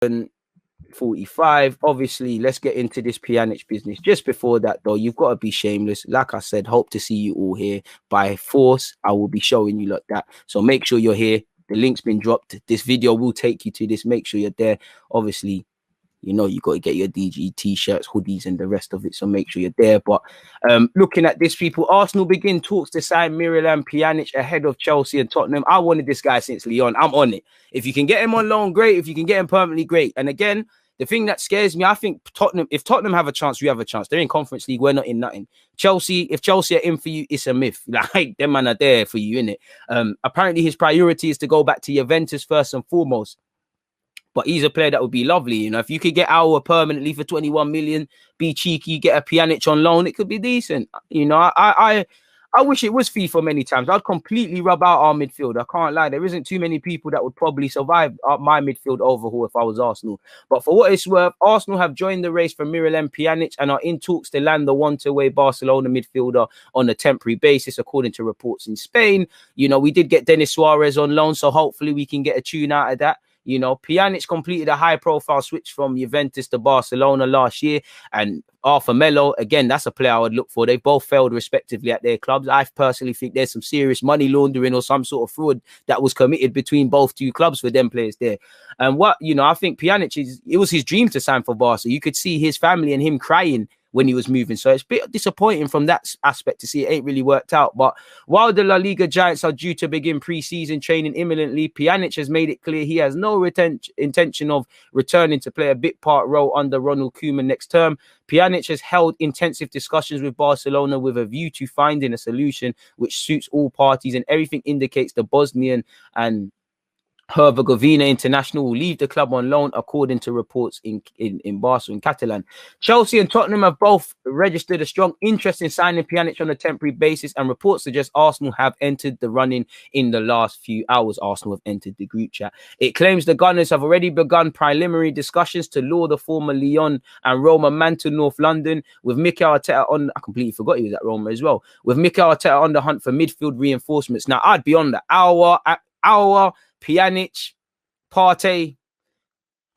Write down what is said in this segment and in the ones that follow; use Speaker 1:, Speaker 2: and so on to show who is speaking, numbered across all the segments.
Speaker 1: 45. Obviously, let's get into this Pjanic business. Just before that, though, you've got to be shameless. Like I said, hope to see you all here. By force, I will be showing you like that. So make sure you're here. The link's been dropped. This video will take you to this. Make sure you're there. Obviously, you know you got to get your DG t-shirts, hoodies, and the rest of it. So make sure you're there. But looking at this, people, Arsenal begin talks to sign Miralem Pjanic ahead of Chelsea and Tottenham. I wanted this guy since Lyon. I'm on it. If you can get him on loan, great. If you can get him permanently, great. And again, the thing that scares me, I think Tottenham, if Tottenham have a chance, we have a chance. They're in Conference League. We're not in nothing. Chelsea, if Chelsea are in for you, it's a myth. Like, them man are there for you, innit? Apparently, his priority is to go back to Juventus first and foremost. But he's a player that would be lovely. You know, if you could get Aouar permanently for 21 million, be cheeky, get a Pjanic on loan, it could be decent. You know, I wish it was FIFA many times. I'd completely rub out our midfield. I can't lie. There isn't too many people that would probably survive my midfield overhaul if I was Arsenal. But for what it's worth, Arsenal have joined the race for Miralem Pjanic and are in talks to land the one-to-way Barcelona midfielder on a temporary basis, according to reports in Spain. You know, we did get Denis Suarez on loan, so hopefully we can get a tune out of that. You know, Pjanic completed a high-profile switch from Juventus to Barcelona last year. And Arthur Melo, again, that's a player I would look for. They both failed respectively at their clubs. I personally think there's some serious money laundering or some sort of fraud that was committed between both two clubs for them players there. And I think Pjanic, it was his dream to sign for Barca. You could see his family and him crying when he was moving. So it's a bit disappointing from that aspect to see it ain't really worked out. But while the La Liga giants are due to begin pre-season training imminently, Pjanic has made it clear he has no intention of returning to play a bit part role under Ronald Koeman next term. Pjanic has held intensive discussions with Barcelona with a view to finding a solution which suits all parties, and everything indicates the Bosnian and Herzegovina international will leave the club on loan, according to reports in Barca in Catalan. Chelsea and Tottenham have both registered a strong interest in signing Pjanic on a temporary basis, and reports suggest Arsenal have entered the running in the last few hours. Arsenal have entered the group chat. It claims the Gunners have already begun preliminary discussions to lure the former Lyon and Roma man to North London, with Mikel Arteta on. I completely forgot he was at Roma as well. With Mikel Arteta on the hunt for midfield reinforcements. Now, I'd be on the Aouar, Pjanic, Partey.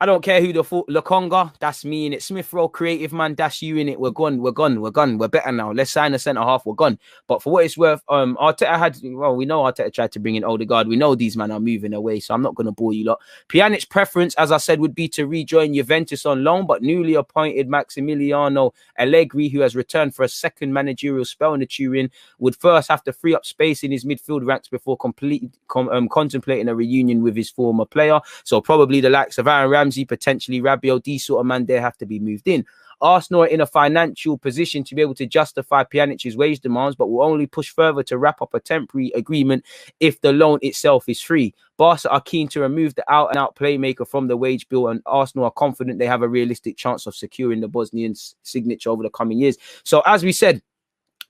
Speaker 1: I don't care who the Lokonga, that's me in it. Smith Rowe, creative man, that's you in it. We're gone. We're better now. Let's sign a centre half. We're gone. But for what it's worth, Arteta had, well, we know Arteta tried to bring in Odegaard. We know these men are moving away, so I'm not going to bore you lot. Pjanic's preference, as I said, would be to rejoin Juventus on loan, but newly appointed Maximiliano Allegri, who has returned for a second managerial spell in the Turin, would first have to free up space in his midfield ranks before contemplating a reunion with his former player. So probably the likes of Aaron Ramsey, potentially Rabiot, these sort of man there have to be moved in. Arsenal are in a financial position to be able to justify Pjanic's wage demands, but will only push further to wrap up a temporary agreement if the loan itself is free. Barca are keen to remove the out-and-out playmaker from the wage bill, and Arsenal are confident they have a realistic chance of securing the Bosnian signature over the coming years. So as we said,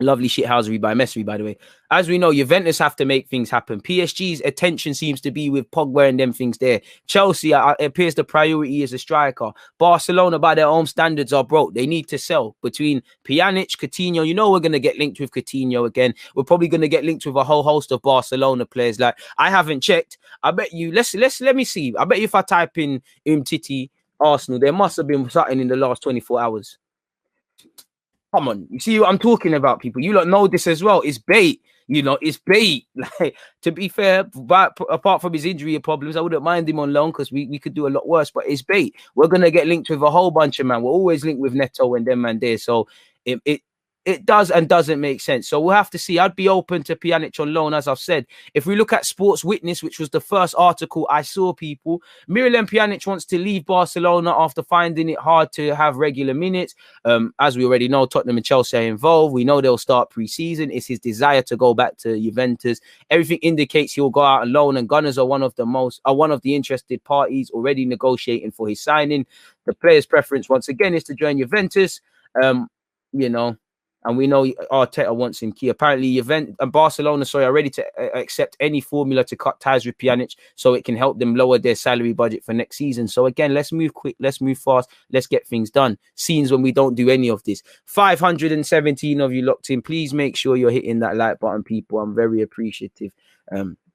Speaker 1: lovely shithousery by Messi, by the way. As we know, Juventus have to make things happen. PSG's attention seems to be with Pogba and them things there. Chelsea, it appears the priority is a striker. Barcelona, by their own standards, are broke. They need to sell. Between Pjanic, Coutinho, you know we're going to get linked with Coutinho again. We're probably going to get linked with a whole host of Barcelona players. Like, I haven't checked. I bet you, let me see. I bet you if I type in Titi Arsenal, there must have been something in the last 24 hours. Come on, you see what I'm talking about, people. You lot know this as well. It's bait, you know. It's bait. Like, to be fair, but apart from his injury problems, I wouldn't mind him on loan because we could do a lot worse. But it's bait. We're gonna get linked with a whole bunch of man. We're always linked with Neto and them man there. So it does and doesn't make sense. So we'll have to see. I'd be open to Pjanic on loan, as I've said. If we look at Sports Witness, which was the first article I saw, people, Miralem Pjanic wants to leave Barcelona after finding it hard to have regular minutes. As we already know, Tottenham and Chelsea are involved. We know they'll start pre-season. It's his desire to go back to Juventus. Everything indicates he'll go out on loan, and Gunners are one of the interested parties already negotiating for his signing. The player's preference, once again, is to join Juventus. You know. And we know Arteta wants him key. Apparently, Juventus and Barcelona, are ready to accept any formula to cut ties with Pjanic so it can help them lower their salary budget for next season. So again, let's move quick. Let's move fast. Let's get things done. Scenes when we don't do any of this. 517 of you locked in. Please make sure you're hitting that like button, people. I'm very appreciative.